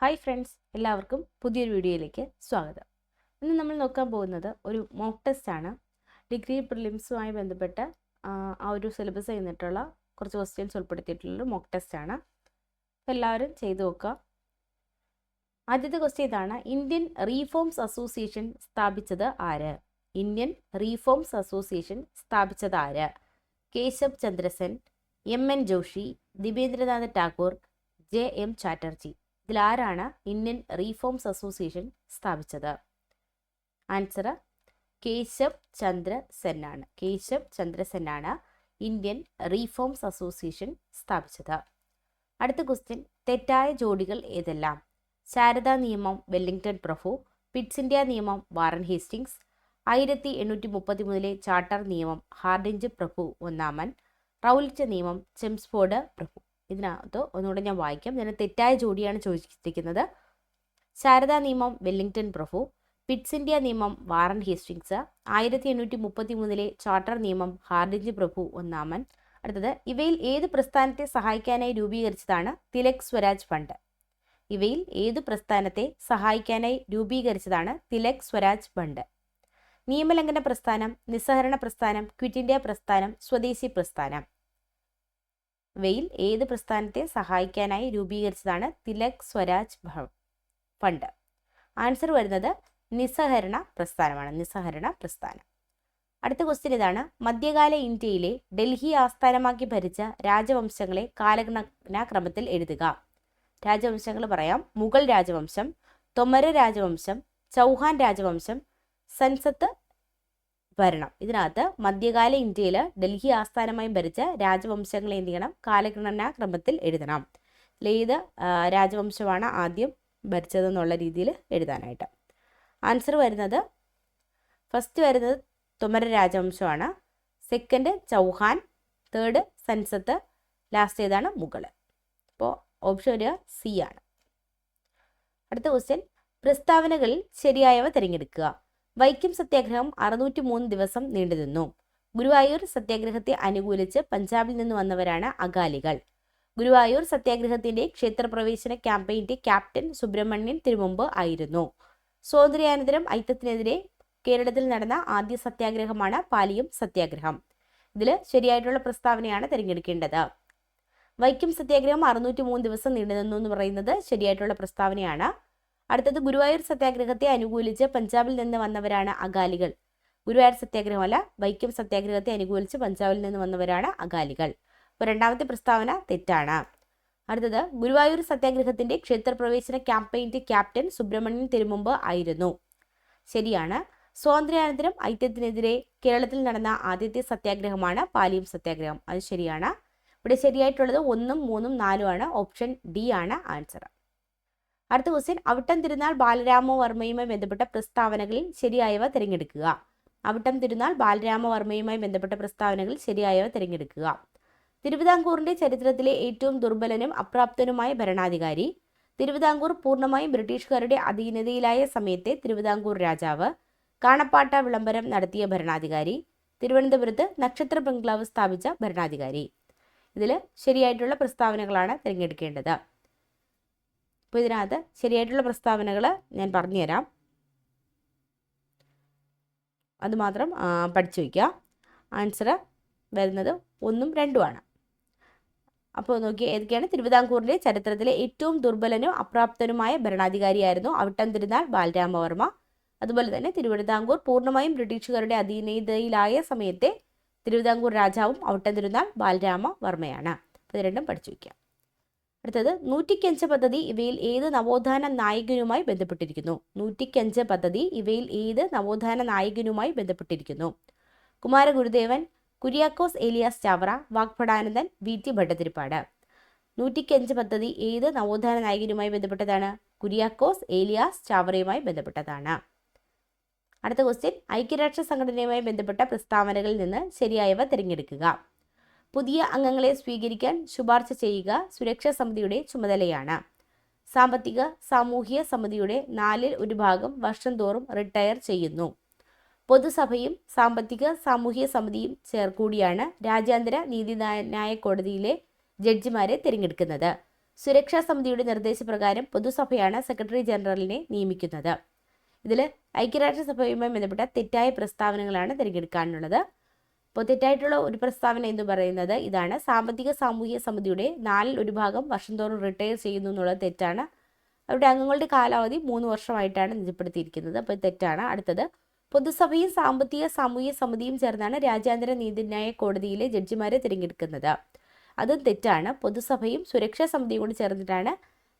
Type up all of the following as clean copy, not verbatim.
Hi friends, എല്ലാവർക്കും പുതിയൊരു വീഡിയോയിലേക്ക് സ്വാഗതം. ഇന്ന് നമ്മൾ നോക്കാൻ പോകുന്നത് ഒരു മോക്ക് ടെസ്റ്റ് ആണ്. ഡിഗ്രി പ്രിലിംസുമായി ബന്ധപ്പെട്ട് ആ ഒരു സിലബസ് ചെയ്തിട്ടുള്ള കുറച്ച് ക്വസ്റ്റ്യൻസ് ഉൾപ്പെടുത്തിയിട്ടുള്ളൊരു മോക്ക് ടെസ്റ്റ് ആണ്. അപ്പോൾ എല്ലാവരും ചെയ്തു നോക്കുക. ആദ്യത്തെ ക്വസ്റ്റ്യൻ ഇതാണ്: ഇന്ത്യൻ റീഫോംസ് അസോസിയേഷൻ സ്ഥാപിച്ചത് ആര്? ഇന്ത്യൻ റീഫോംസ് അസോസിയേഷൻ സ്ഥാപിച്ചത് ആര്? കേശവ് ചന്ദ്രസൻ, എം.എൻ. ജോഷി, ദിബേന്ദ്രനാഥ് ടാഗോർ, ജെ.എം. ചാറ്റർജി. ഇതിലാരാണ് ഇന്ത്യൻ റീഫോംസ് അസോസിയേഷൻ സ്ഥാപിച്ചത്? ആൻസർ കേശവ് ചന്ദ്ര സെൻ ആണ്. കേശവ് ചന്ദ്ര സെൻ ആണ് ഇന്ത്യൻ റീഫോംസ് അസോസിയേഷൻ സ്ഥാപിച്ചത്. അടുത്ത ക്വസ്റ്റ്യൻ: തെറ്റായ ജോഡികൾ ഏതെല്ലാം? ശാരദാ നിയമം വെല്ലിംഗ്ടൺ പ്രഭു, പിറ്റ്സ് ഇന്ത്യ നിയമം വാറൻ ഹേസ്റ്റിങ്സ്, 1833 ചാർട്ടർ നിയമം ഹാർഡിഞ്ച് പ്രഭു ഒന്നാമൻ, റൗലറ്റ് നിയമം ചെംസ്ഫോർഡ് പ്രഭു. ഇതിനകത്ത് ഒന്നുകൂടെ ഞാൻ വായിക്കാം. ഇതിന് തെറ്റായ ജോഡിയാണ് ചോദിച്ചിരിക്കുന്നത്. ശാരദാ നിയമം വെല്ലിംഗ്ടൺ പ്രഭു, പിറ്റ്സ് ഇന്ത്യ നിയമം വാറൻ ഹേസ്റ്റിങ്സ്, 1833 ചാർട്ടർ നിയമം ഹാർഡിഞ്ച് പ്രഭു ഒന്നാമൻ. അടുത്തത്: ഇവയിൽ ഏത് പ്രസ്ഥാനത്തെ സഹായിക്കാനായി രൂപീകരിച്ചതാണ് തിലക് സ്വരാജ് ഫണ്ട്? ഇവയിൽ ഏത് പ്രസ്ഥാനത്തെ സഹായിക്കാനായി രൂപീകരിച്ചതാണ് തിലക് സ്വരാജ് ഫണ്ട്? നിയമലംഘന പ്രസ്ഥാനം, നിസ്സഹരണ പ്രസ്ഥാനം, ക്വിറ്റ് ഇന്ത്യ പ്രസ്ഥാനം, സ്വദേശി പ്രസ്ഥാനം. ഇവയിൽ ഏത് പ്രസ്ഥാനത്തെ സഹായിക്കാനായി രൂപീകരിച്ചതാണ് തിലക് സ്വരാജ് ഫണ്ട്? ആൻസർ വരുന്നത് നിസ്സഹരണ പ്രസ്ഥാനമാണ്. നിസ്സഹരണ പ്രസ്ഥാനം. അടുത്ത ക്വസ്റ്റ്യൻ ഇതാണ്: മധ്യകാല ഇന്ത്യയിലെ ഡൽഹി ആസ്ഥാനമാക്കി ഭരിച്ച രാജവംശങ്ങളെ കാലഗണനാക്രമത്തിൽ എഴുതുക. രാജവംശങ്ങൾ പറയാം: മുഗൾ രാജവംശം, തൊമര രാജവംശം, ചൗഹാൻ രാജവംശം, സൻസത്ത് ഭരണം. ഇതിനകത്ത് മധ്യകാല ഇന്ത്യയിൽ ഡൽഹി ആസ്ഥാനമായി ഭരിച്ച രാജവംശങ്ങളെ എന്ത് ചെയ്യണം? കാലഗണനാ ക്രമത്തിൽ എഴുതണം. ഏത് രാജവംശമാണ് ആദ്യം ഭരിച്ചതെന്നുള്ള രീതിയിൽ എഴുതാനായിട്ട്. ആൻസർ വരുന്നത് ഫസ്റ്റ് വരുന്നത് തൊമര രാജവംശമാണ്, സെക്കൻഡ് ചൗഹാൻ, തേർഡ് സൻസത്ത്, ലാസ്റ്റ് ഏതാണ്? മുഗൾ. അപ്പോൾ ഓപ്ഷൻ വരിക സി ആണ്. അടുത്ത ക്വസ്റ്റ്യൻ: പ്രസ്താവനകളിൽ ശരിയായവ തിരഞ്ഞെടുക്കുക. വൈക്കം സത്യാഗ്രഹം 603 ദിവസം നീണ്ടുനിന്നു. ഗുരുവായൂർ സത്യാഗ്രഹത്തെ അനുകൂലിച്ച് പഞ്ചാബിൽ നിന്ന് വന്നവരാണ് അകാലികൾ. ഗുരുവായൂർ സത്യാഗ്രഹത്തിന്റെ ക്ഷേത്രപ്രവേശന ക്യാമ്പയിന്റെ ക്യാപ്റ്റൻ സുബ്രഹ്മണ്യൻ തിരുമുമ്പ് ആയിരുന്നു. സ്വാതന്ത്ര്യാനന്തരം ഐക്യത്തിനെതിരെ കേരളത്തിൽ നടന്ന ആദ്യ സത്യാഗ്രഹമാണ് പാലിയം സത്യാഗ്രഹം. ഇതിൽ ശരിയായിട്ടുള്ള പ്രസ്താവനയാണ് തിരഞ്ഞെടുക്കേണ്ടത്. വൈക്കം സത്യാഗ്രഹം 603 ദിവസം നീണ്ടുനിന്നു എന്ന് പറയുന്നത് ശരിയായിട്ടുള്ള പ്രസ്താവനയാണ്. അടുത്തത്: ഗുരുവായൂർ സത്യാഗ്രഹത്തെ അനുകൂലിച്ച് പഞ്ചാബിൽ നിന്ന് വന്നവരാണ് അകാലികൾ. ഗുരുവായൂർ സത്യാഗ്രഹമല്ല, വൈക്കം സത്യാഗ്രഹത്തെ അനുകൂലിച്ച് പഞ്ചാബിൽ നിന്ന് വന്നവരാണ് അകാലികൾ. അപ്പോൾ രണ്ടാമത്തെ പ്രസ്താവന തെറ്റാണ്. അടുത്തത്: ഗുരുവായൂർ സത്യാഗ്രഹത്തിന്റെ ക്ഷേത്രപ്രവേശന ക്യാമ്പയിന്റെ ക്യാപ്റ്റൻ സുബ്രഹ്മണ്യൻ തിരുമുമ്പ് ആയിരുന്നു. ശരിയാണ്. സ്വാതന്ത്ര്യാനന്തരം ഐക്യത്തിനെതിരെ കേരളത്തിൽ നടന്ന ആദ്യത്തെ സത്യാഗ്രഹമാണ് പാലിയം സത്യാഗ്രഹം. അത് ശരിയാണ്. ഇവിടെ ശരിയായിട്ടുള്ളത് 1, 3, 4 ആണ്. ഓപ്ഷൻ ഡി ആണ് ആൻസർ. അടുത്ത ക്വസ്റ്റ്യൻ: അവിട്ടം തിരുനാൾ ബാലരാമവർമ്മയുമായി ബന്ധപ്പെട്ട പ്രസ്താവനകളിൽ ശരിയായവ തിരഞ്ഞെടുക്കുക. അവിട്ടം തിരുനാൾ ബാലരാമവർമ്മയുമായി ബന്ധപ്പെട്ട പ്രസ്താവനകളിൽ ശരിയായവ തിരഞ്ഞെടുക്കുക. തിരുവിതാംകൂറിന്റെ ചരിത്രത്തിലെ ഏറ്റവും ദുർബലനും അപ്രാപ്തനുമായ ഭരണാധികാരി. തിരുവിതാംകൂർ പൂർണ്ണമായും ബ്രിട്ടീഷുകാരുടെ അധീനതയിലായ സമയത്തെ തിരുവിതാംകൂർ രാജാവ്. കാണപ്പാട്ട വിളംബരം നടത്തിയ ഭരണാധികാരി. തിരുവനന്തപുരത്ത് നക്ഷത്ര ബംഗ്ലാവ് സ്ഥാപിച്ച ഭരണാധികാരി. ഇതിൽ ശരിയായിട്ടുള്ള പ്രസ്താവനകളാണ് തിരഞ്ഞെടുക്കേണ്ടത്. അപ്പോൾ ഇതിനകത്ത് ശരിയായിട്ടുള്ള പ്രസ്താവനകൾ ഞാൻ പറഞ്ഞുതരാം, അതുമാത്രം പഠിച്ചു വയ്ക്കുക. ആൻസർ വരുന്നത് 1ഉം 2ഉം ആണ്. അപ്പോൾ നോക്കി ഏതൊക്കെയാണ്? തിരുവിതാംകൂറിൻ്റെ ചരിത്രത്തിലെ ഏറ്റവും ദുർബലനും അപ്രാപ്തനുമായ ഭരണാധികാരിയായിരുന്നു അവിട്ടം തിരുനാൾ ബാലരാമവർമ്മ. അതുപോലെ തന്നെ തിരുവിതാംകൂർ പൂർണ്ണമായും ബ്രിട്ടീഷുകാരുടെ അധീനതയിലായ സമയത്തെ തിരുവിതാംകൂർ രാജാവും അവിട്ടം തിരുനാൾ ബാലരാമവർമ്മയാണ്. അപ്പോൾ ഇത് രണ്ടും പഠിച്ചു വയ്ക്കുക. അടുത്തത്: 105 പദ്ധതി ഇവയിൽ ഏത് നവോത്ഥാന നായകനുമായി ബന്ധപ്പെട്ടിരിക്കുന്നു? 105 പദ്ധതി ഇവയിൽ ഏത് നവോത്ഥാന നായകനുമായി ബന്ധപ്പെട്ടിരിക്കുന്നു? കുമാരഗുരുദേവൻ, കുര്യാക്കോസ് ഏലിയാസ് ചാവറ, വാഗ്ഭടാനന്ദൻ, വി.ടി. ഭട്ടതിരിപ്പാട്. 105 പദ്ധതി ഏത് നവോത്ഥാന നായകനുമായി ബന്ധപ്പെട്ടതാണ്? കുര്യാക്കോസ് ഏലിയാസ് ചാവറയുമായി ബന്ധപ്പെട്ടതാണ്. അടുത്ത ക്വസ്റ്റ്യൻ: ഐക്യരാഷ്ട്ര സംഘടനയുമായി ബന്ധപ്പെട്ട പ്രസ്താവനകളിൽ നിന്ന് ശരിയായവ തിരഞ്ഞെടുക്കുക. പുതിയ അംഗങ്ങളെ സ്വീകരിക്കാൻ ശുപാർശ ചെയ്യുക സുരക്ഷാ സമിതിയുടെ ചുമതലയാണ്. സാമ്പത്തിക സാമൂഹ്യ സമിതിയുടെ 1/4 ഭാഗം വർഷം തോറും റിട്ടയർ ചെയ്യുന്നു. പൊതുസഭയും സാമ്പത്തിക സാമൂഹ്യ സമിതിയും ചേർക്കൂടിയാണ് രാജ്യാന്തര നീതിന്യായ കോടതിയിലെ ജഡ്ജിമാരെ തിരഞ്ഞെടുക്കുന്നത്. സുരക്ഷാ സമിതിയുടെ നിർദ്ദേശപ്രകാരം പൊതുസഭയാണ് സെക്രട്ടറി ജനറലിനെ നിയമിക്കുന്നത്. ഇതിൽ ഐക്യരാഷ്ട്രസഭയുമായി ബന്ധപ്പെട്ട തെറ്റായ പ്രസ്താവനകളാണ് തിരഞ്ഞെടുക്കാനുള്ളത്. അപ്പോൾ തെറ്റായിട്ടുള്ള ഒരു പ്രസ്താവന എന്ന് പറയുന്നത് ഇതാണ്: സാമ്പത്തിക സാമൂഹിക സമിതിയുടെ 1/4 വർഷം തോറും റിട്ടയർ ചെയ്യുന്നു എന്നുള്ളത് തെറ്റാണ്. അവരുടെ അംഗങ്ങളുടെ കാലാവധി 3 വർഷമായിട്ടാണ് നിജപ്പെടുത്തിയിരിക്കുന്നത്. അപ്പോൾ തെറ്റാണ്. അടുത്തത്, പൊതുസഭയും സാമ്പത്തിക സാമൂഹിക സമിതിയും ചേർന്നാണ് രാജ്യാന്തര നീതിന്യായ കോടതിയിലെ ജഡ്ജിമാരെ തിരഞ്ഞെടുക്കുന്നത്. അതും തെറ്റാണ്. പൊതുസഭയും സുരക്ഷാ സമിതിയും കൂടി ചേർന്നിട്ടാണ്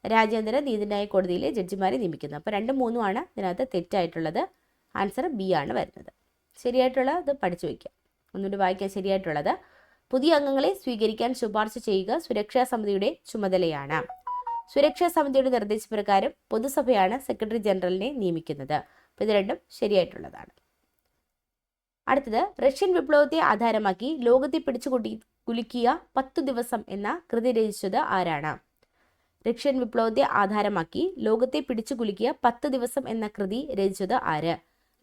രാജ്യാന്തര നീതിന്യായ കോടതിയിലെ ജഡ്ജിമാരെ നിയമിക്കുന്നത്. അപ്പോൾ 2, 3 ആണ് ഇതിനകത്ത് തെറ്റായിട്ടുള്ളത്. ആൻസർ ബി ആണ് വരുന്നത്. ശരിയായിട്ടുള്ളത് പഠിച്ചു വയ്ക്കുക. ഒന്നുകൂടി വായിക്കാൻ. ശരിയായിട്ടുള്ളത്, പുതിയ അംഗങ്ങളെ സ്വീകരിക്കാൻ ശുപാർശ ചെയ്യുക സുരക്ഷാ സമിതിയുടെ ചുമതലയാണ്. സുരക്ഷാ സമിതിയുടെ നിർദ്ദേശപ്രകാരം പൊതുസഭയാണ് സെക്രട്ടറി ജനറലിനെ നിയമിക്കുന്നത്. അപ്പോൾ ഇത് രണ്ടും ശരിയായിട്ടുള്ളതാണ്. അടുത്തത്, റഷ്യൻ വിപ്ലവത്തെ ആധാരമാക്കി ലോകത്തെ കുലുക്കിയ 10 ദിവസം എന്ന കൃതി രചിച്ചത് ആരാണ്? റഷ്യൻ വിപ്ലവത്തെ ആധാരമാക്കി ലോകത്തെ കുലുക്കിയ 10 ദിവസം എന്ന കൃതി രചിച്ചത് ആര്?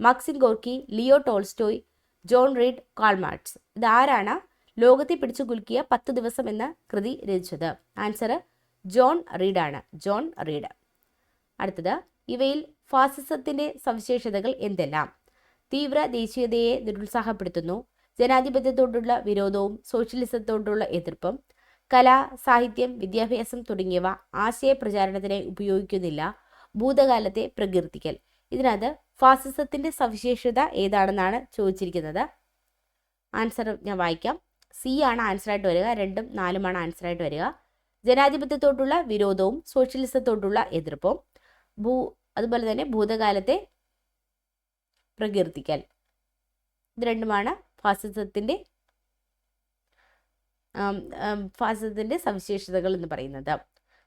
Maxim Gorky, Leo Tolstoy, John read, Karl Marx. ഇതാരാണ് ലോകത്തെ കുലുക്കിയ 10 ദിവസം എന്ന കൃതി രചിച്ചത്? ആൻസർ ജോൺ റീഡ് ആണ്. John read. അടുത്തത്, ഇവയിൽ ഫാസിസത്തിന്റെ സവിശേഷതകൾ എന്തെല്ലാം? തീവ്ര ദേശീയതയെ നിരുത്സാഹപ്പെടുത്തുന്നു, ജനാധിപത്യത്തോടുള്ള വിരോധവും സോഷ്യലിസത്തോടുള്ള എതിർപ്പും, കല, സാഹിത്യം, വിദ്യാഭ്യാസം തുടങ്ങിയവ ആശയപ്രചാരണത്തിനായി ഉപയോഗിക്കുന്നില്ല, ഭൂതകാലത്തെ പ്രകീർത്തിക്കൽ. ഇതിനകത്ത് ഫാസിസത്തിന്റെ സവിശേഷത ഏതാണെന്നാണ് ചോദിച്ചിരിക്കുന്നത്. ആൻസർ ഞാൻ വായിക്കാം. സി ആണ് ആൻസറായിട്ട് വരിക. 2ഉം 4ഉമാണ് ആൻസറായിട്ട് വരിക. ജനാധിപത്യത്തോടുള്ള വിരോധവും സോഷ്യലിസത്തോടുള്ള എതിർപ്പും, അതുപോലെ തന്നെ ഭൂതകാലത്തെ പ്രകീർത്തിക്കൽ. ഇത് രണ്ടുമാണ് ഫാസിസത്തിന്റെ സവിശേഷതകൾ എന്ന് പറയുന്നത്.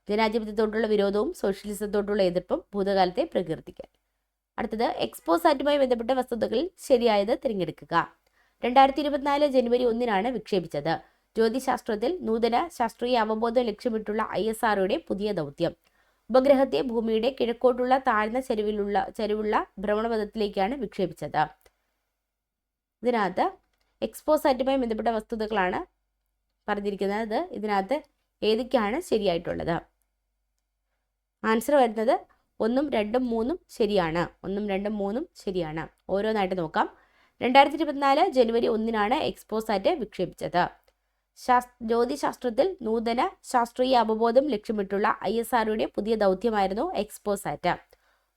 ജനാധിപത്യത്തോടുള്ള വിരോധവും സോഷ്യലിസത്തോടുള്ള എതിർപ്പും, ഭൂതകാലത്തെ പ്രകീർത്തിക്കൽ. അടുത്തത്, എക്സ്പോസ് ആക്റ്റുമായി ബന്ധപ്പെട്ട വസ്തുതകളിൽ ശരിയായത് തിരഞ്ഞെടുക്കുക. 2024 ജനുവരി 1 വിക്ഷേപിച്ചത്. ജ്യോതിശാസ്ത്രത്തിൽ നൂതന ശാസ്ത്രീയ അവബോധം ലക്ഷ്യമിട്ടുള്ള ISROയുടെ പുതിയ ദൗത്യം. ഉപഗ്രഹത്തെ ഭൂമിയുടെ കിഴക്കോട്ടുള്ള താഴ്ന്ന ചരിവുള്ള ഭ്രമണപഥത്തിലേക്കാണ് വിക്ഷേപിച്ചത്. ഇതിനകത്ത് എക്സ്പോസ് ആക്റ്റുമായി ബന്ധപ്പെട്ട വസ്തുതകളാണ് പറഞ്ഞിരിക്കുന്നത്. ഇതിനകത്ത് ഏതൊക്കെയാണ് ശരിയായിട്ടുള്ളത്? ആൻസർ വരുന്നത് 1ഉം 2ഉം 3ഉം ശരിയാണ്. 1ഉം 2ഉം 3ഉം ശരിയാണ്. ഓരോന്നായിട്ട് നോക്കാം. 2024 ജനുവരി 1 എക്സ്പോസ് ആറ്റ് വിക്ഷേപിച്ചത്. ജ്യോതിശാസ്ത്രത്തിൽ നൂതന ശാസ്ത്രീയ അവബോധം ലക്ഷ്യമിട്ടുള്ള ISROയുടെ പുതിയ ദൗത്യമായിരുന്നു എക്സ്പോസ് ആറ്റ്.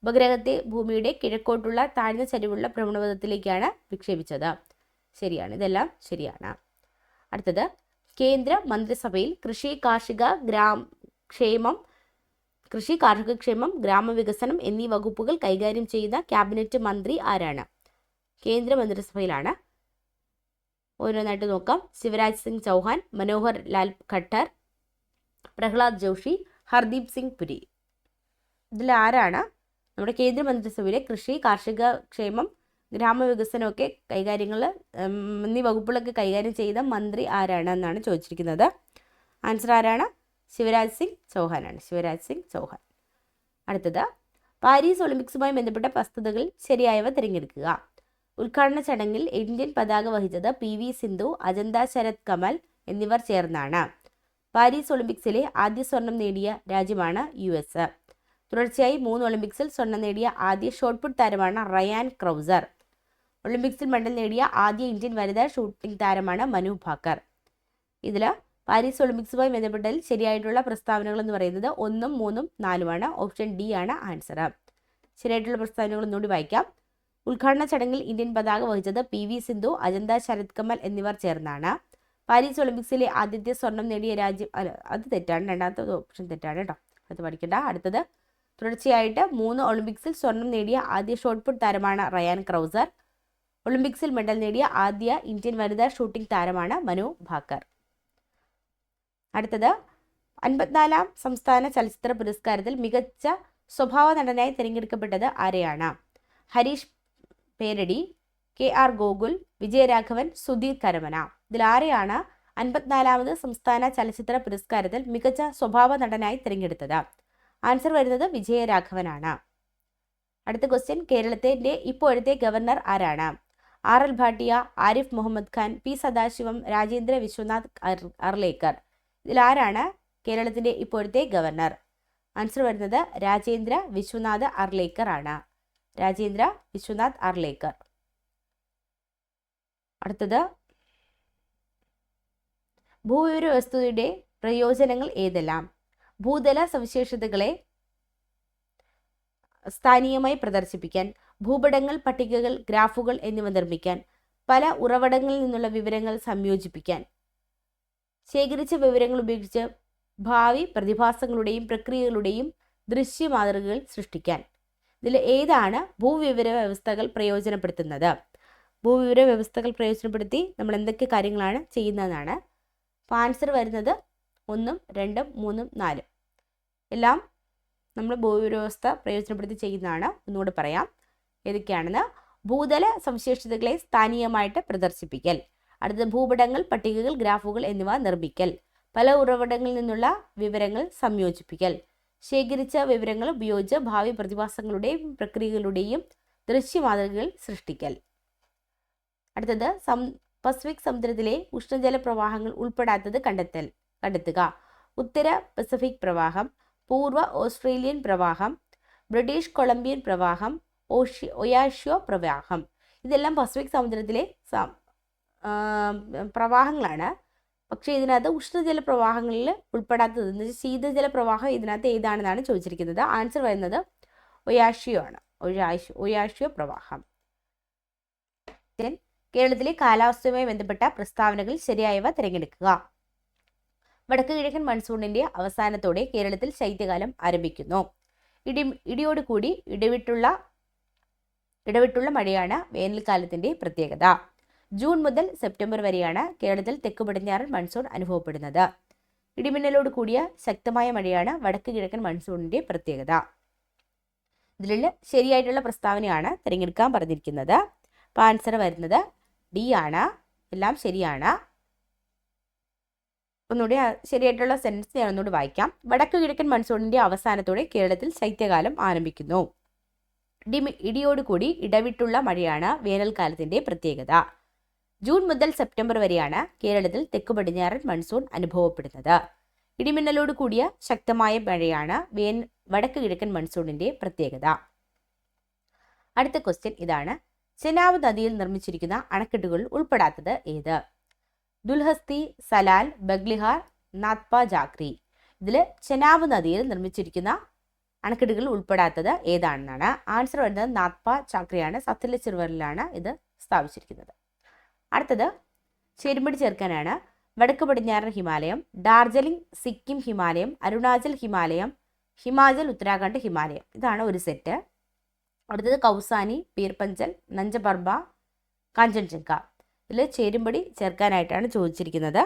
ഉപഗ്രഹത്തെ ഭൂമിയുടെ കിഴക്കോട്ടുള്ള താഴ്ന്ന ചരിവുള്ള ഭ്രമണപഥത്തിലേക്കാണ് വിക്ഷേപിച്ചത്. ശരിയാണ്. ഇതെല്ലാം ശരിയാണ്. അടുത്തത്, കേന്ദ്ര മന്ത്രിസഭയിൽ കൃഷി കാർഷിക ക്ഷേമം, ഗ്രാമവികസനം എന്നീ വകുപ്പുകൾ കൈകാര്യം ചെയ്യുന്ന ക്യാബിനറ്റ് മന്ത്രി ആരാണ്? കേന്ദ്ര മന്ത്രിസഭയിലാണ്. ഓരോന്നായിട്ട് നോക്കാം. ശിവരാജ് സിംഗ് ചൗഹാൻ, മനോഹർ ലാൽ ഖട്ടർ, പ്രഹ്ലാദ് ജോഷി, ഹർദീപ് സിംഗ് പുരി. ഇതിൽ ആരാണ് നമ്മുടെ കേന്ദ്ര മന്ത്രിസഭയിലെ കൃഷി, കാർഷിക ക്ഷേമം, ഗ്രാമവികസനമൊക്കെ എന്നീ വകുപ്പുകളൊക്കെ കൈകാര്യം ചെയ്ത മന്ത്രി ആരാണ് എന്നാണ് ചോദിച്ചിരിക്കുന്നത്. ആൻസർ ആരാണ്? ശിവരാജ് സിംഗ് ചൗഹാനാണ്. ശിവരാജ് സിംഗ് ചൗഹാൻ. അടുത്തത്, പാരീസ് ഒളിമ്പിക്സുമായി ബന്ധപ്പെട്ട വസ്തുതകൾ ശരിയായവ തിരഞ്ഞെടുക്കുക. ഉദ്ഘാടന ചടങ്ങിൽ ഇന്ത്യൻ പതാക വഹിച്ചത് PV സിന്ധു, അജന്ത ശരത് കമൽ എന്നിവർ ചേർന്നാണ്. പാരീസ് ഒളിമ്പിക്സിലെ ആദ്യ സ്വർണം നേടിയ രാജ്യമാണ് US. തുടർച്ചയായി 3 ഒളിമ്പിക്സിൽ സ്വർണം നേടിയ ആദ്യ ഷോട്ട്പുട്ട് താരമാണ് റയാൻ ക്രൗസർ. ഒളിമ്പിക്സിൽ മെഡൽ നേടിയ ആദ്യ ഇന്ത്യൻ വനിതാ ഷൂട്ടിംഗ് താരമാണ് മനു ഭാക്കർ. ഇതിൽ പാരീസ് ഒളിമ്പിക്സുമായി ബന്ധപ്പെട്ടതിൽ ശരിയായിട്ടുള്ള പ്രസ്താവനകൾ എന്ന് പറയുന്നത് 1ഉം 3ഉം 4ഉമാണ്. ഓപ്ഷൻ ഡി ആണ് ആൻസർ. ശരിയായിട്ടുള്ള പ്രസ്താവനകൾ ഒന്നുകൂടി വായിക്കാം. ഉദ്ഘാടന ചടങ്ങിൽ ഇന്ത്യൻ പതാക വഹിച്ചത് PV സിന്ധു, അജന്ത ശരത് കമൽ എന്നിവർ ചേർന്നാണ്. പാരീസ് ഒളിമ്പിക്സിലെ ആദ്യത്തെ സ്വർണം നേടിയ രാജ്യം അത് തെറ്റാണ്. രണ്ടാമത്തെ ഓപ്ഷൻ തെറ്റാണ് കേട്ടോ. അത് പഠിക്കണ്ട. അടുത്തത്, തുടർച്ചയായിട്ട് 3 ഒളിമ്പിക്സിൽ സ്വർണം നേടിയ ആദ്യ ഷോട്ട്പുട്ട് താരമാണ് റയാൻ ക്രൗസർ. ഒളിമ്പിക്സിൽ മെഡൽ നേടിയ ആദ്യ ഇന്ത്യൻ വനിതാ ഷൂട്ടിംഗ് താരമാണ് മനു ഭാക്കർ. അടുത്തത്, 54ാം സംസ്ഥാന ചലച്ചിത്ര പുരസ്കാരത്തിൽ മികച്ച സ്വഭാവ നടനായി തിരഞ്ഞെടുക്കപ്പെട്ടത് ആരെയാണ്? ഹരീഷ് പേരടി, KR ഗോകുൽ, വിജയരാഘവൻ, സുധീർ കരമന. ഇതിൽ ആരെയാണ് 54ാമത് സംസ്ഥാന ചലച്ചിത്ര പുരസ്കാരത്തിൽ മികച്ച സ്വഭാവ നടനായി തിരഞ്ഞെടുത്തത്? ആൻസർ വരുന്നത് വിജയരാഘവനാണ്. അടുത്ത ക്വസ്റ്റ്യൻ, കേരളത്തിന്റെ ഇപ്പോഴത്തെ ഗവർണർ ആരാണ്? RL Bhatia, Arif Muhammad Khan, P Sadasivam, Rajendra Vishwanath Arlekar. ഇതിൽ ആരാണ് കേരളത്തിൻ്റെ ഇപ്പോഴത്തെ ഗവർണർ? ആൻസർ വരുന്നത് രാജേന്ദ്ര വിശ്വനാഥ് അർലേക്കർ ആണ്. രാജേന്ദ്ര വിശ്വനാഥ് അർലേക്കർ. അടുത്തത്, ഭൂവിവര വ്യവസ്ഥയുടെ പ്രയോജനങ്ങൾ ഏതെല്ലാം? ഭൂതല സവിശേഷതകളെ സ്ഥാനീയമായി പ്രദർശിപ്പിക്കാൻ, ഭൂപടങ്ങൾ, പട്ടികകൾ, ഗ്രാഫുകൾ എന്നിവ നിർമ്മിക്കാൻ, പല ഉറവിടങ്ങളിൽ നിന്നുള്ള വിവരങ്ങൾ സംയോജിപ്പിക്കാൻ, ശേഖരിച്ച വിവരങ്ങൾ ഉപയോഗിച്ച് ഭാവി പ്രതിഭാസങ്ങളുടെയും പ്രക്രിയകളുടെയും ദൃശ്യമാതൃകകൾ സൃഷ്ടിക്കാൻ. ഇതിൽ ഏതാണ് ഭൂവിവര വ്യവസ്ഥകൾ പ്രയോജനപ്പെടുത്തുന്നത്? ഭൂവിവര വ്യവസ്ഥകൾ പ്രയോജനപ്പെടുത്തി നമ്മൾ എന്തൊക്കെ കാര്യങ്ങളാണ് ചെയ്യുന്നതെന്നാണ്. അപ്പോൾ ആൻസർ വരുന്നത് 1, 2, 3, 4 എല്ലാം നമ്മൾ ഭൂവിവര വ്യവസ്ഥ പ്രയോജനപ്പെടുത്തി ചെയ്യുന്നതാണ്. ഒന്നുകൂടി പറയാം ഏതൊക്കെയാണെന്ന്. ഭൂതല സവിശേഷതകളെ സ്ഥാനീയമായിട്ട് പ്രദർശിപ്പിക്കൽ, അടുത്തത് ഭൂപടങ്ങൾ, പട്ടികകൾ, ഗ്രാഫുകൾ എന്നിവ നിർമ്മിക്കൽ, പല ഉറവിടങ്ങളിൽ നിന്നുള്ള വിവരങ്ങൾ സംയോജിപ്പിക്കൽ, ശേഖരിച്ച വിവരങ്ങൾ ഉപയോഗിച്ച് ഭാവി പ്രതിഭാസങ്ങളുടെയും പ്രക്രിയകളുടെയും ദൃശ്യമാതൃകകൾ സൃഷ്ടിക്കൽ. അടുത്തത്, പസഫിക് സമുദ്രത്തിലെ ഉഷ്ണജല പ്രവാഹങ്ങൾ ഉൾപ്പെടാത്തത് കണ്ടെത്തുക. ഉത്തര പസഫിക് പ്രവാഹം, പൂർവ്വ ഓസ്ട്രേലിയൻ പ്രവാഹം, ബ്രിട്ടീഷ് കൊളംബിയൻ പ്രവാഹം, ഒയാഷ്യോ പ്രവാഹം. ഇതെല്ലാം പസഫിക് സമുദ്രത്തിലെ പ്രവാഹങ്ങളാണ്. പക്ഷേ ഇതിനകത്ത് ഉഷ്ണജല പ്രവാഹങ്ങളിൽ ഉൾപ്പെടാത്തത് എന്ന് വെച്ചാൽ ശീതജല പ്രവാഹം ഇതിനകത്ത് ഏതാണെന്നാണ് ചോദിച്ചിരിക്കുന്നത്. ആൻസർ വരുന്നത് ഒയാഷ്യോ ആണ്. ഒയാഷ്യോ പ്രവാഹം. കേരളത്തിലെ കാലാവസ്ഥയുമായി ബന്ധപ്പെട്ട പ്രസ്താവനകൾ ശരിയായവ തിരഞ്ഞെടുക്കുക. വടക്ക് കിഴക്കൻ മൺസൂണിന്റെ അവസാനത്തോടെ കേരളത്തിൽ ശൈത്യകാലം ആരംഭിക്കുന്നു. ഇടിയോടുകൂടി ഇടവിട്ടുള്ള മഴയാണ് വേനൽക്കാലത്തിന്റെ പ്രത്യേകത. ജൂൺ മുതൽ സെപ്റ്റംബർ വരെയാണ് കേരളത്തിൽ തെക്ക് പടിഞ്ഞാറൻ മൺസൂൺ അനുഭവപ്പെടുന്നത്. ഇടിമിന്നലോട് കൂടിയ ശക്തമായ മഴയാണ് വടക്ക് കിഴക്കൻ മൺസൂണിന്റെ പ്രത്യേകത. ഇതിലുള്ള ശരിയായിട്ടുള്ള പ്രസ്താവനയാണ് തിരഞ്ഞെടുക്കാൻ പറഞ്ഞിരിക്കുന്നത്. അപ്പോൾ ആൻസർ വരുന്നത് ഡി ആണ്. എല്ലാം ശരിയാണ്. ഒന്നുകൂടി ശരിയായിട്ടുള്ള സെൻറ്റൻസ് ഞാൻ ഒന്നുകൂടി വായിക്കാം. വടക്ക് കിഴക്കൻ മൺസൂണിന്റെ അവസാനത്തോടെ കേരളത്തിൽ ശൈത്യകാലം ആരംഭിക്കുന്നു. ഇടിയോടുകൂടി ഇടവിട്ടുള്ള മഴയാണ് വേനൽക്കാലത്തിന്റെ പ്രത്യേകത. ജൂൺ മുതൽ സെപ്റ്റംബർ വരെയാണ് കേരളത്തിൽ തെക്ക് പടിഞ്ഞാറൻ മൺസൂൺ അനുഭവപ്പെടുന്നത്. ഇടിമിന്നലോട് കൂടിയ ശക്തമായ മഴയാണ് വടക്ക് കിഴക്കൻ മൺസൂണിന്റെ പ്രത്യേകത. അടുത്ത ക്വസ്റ്റ്യൻ ഇതാണ്. ചെനാബ് നദിയിൽ നിർമ്മിച്ചിരിക്കുന്ന അണക്കെട്ടുകൾ ഉൾപ്പെടാത്തത് ഏത്? ദുൽഹസ്തി, സലാൽ, ബഗ്ലിഹാർ, നാത്പ ജാക്രി. ഇതിൽ ചെനാബ് നദിയിൽ നിർമ്മിച്ചിരിക്കുന്ന അണക്കെട്ടുകൾ ഉൾപ്പെടാത്തത് ഏതാണെന്നാണ്. ആൻസർ വരുന്നത് നാത്പ ചാക്രിയാണ്. സത്ലജ് റിവറിലാണ് ഇത് സ്ഥാപിച്ചിരിക്കുന്നത്. അടുത്തത് ചേരുംപടി ചേർക്കാനാണ്. വടക്ക് പടിഞ്ഞാറൻ ഹിമാലയം, ഡാർജിലിംഗ് സിക്കിം ഹിമാലയം, അരുണാചൽ ഹിമാലയം, ഹിമാചൽ ഉത്തരാഖണ്ഡ് ഹിമാലയം. ഇതാണ് ഒരു സെറ്റ്. അടുത്തത് കൗസാനി, പീർപഞ്ചൽ, നഞ്ചപർബ, കാഞ്ചൻജംഗ. ഇതിൽ ചേരുംപടി ചേർക്കാനായിട്ടാണ് ചോദിച്ചിരിക്കുന്നത്.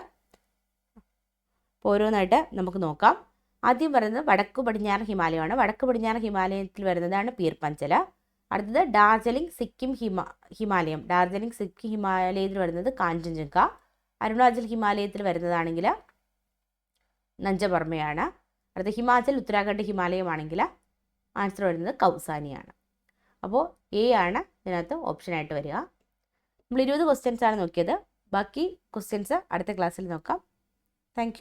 ഓരോന്നായിട്ട് നമുക്ക് നോക്കാം. ആദ്യം പറയുന്നത് വടക്ക് പടിഞ്ഞാറൻ ഹിമാലയമാണ്. വടക്ക് പടിഞ്ഞാറൻ ഹിമാലയത്തിൽ വരുന്നതാണ് പീർപഞ്ചൽ. അടുത്തത് ഡാർജിലിംഗ് സിക്കിം ഹിമാലയം. ഡാർജിലിംഗ് സിക്കിം ഹിമാലയത്തിൽ വരുന്നത് കാഞ്ചൻജംഗ. അരുണാചൽ ഹിമാലയത്തിൽ വരുന്നതാണെങ്കിൽ നഞ്ചപർമ്മയാണ്. അടുത്ത ഹിമാചൽ ഉത്തരാഖണ്ഡ് ഹിമാലയമാണെങ്കിൽ ആൻസർ വരുന്നത് കൗസാനിയാണ്. അപ്പോൾ എ ആണ് ഇതിനകത്ത് ഓപ്ഷനായിട്ട് വരിക. നമ്മൾ 20 ക്വസ്റ്റ്യൻസ് ആണ് നോക്കിയത്. ബാക്കി ക്വസ്റ്റ്യൻസ് അടുത്ത ക്ലാസ്സിൽ നോക്കാം. താങ്ക്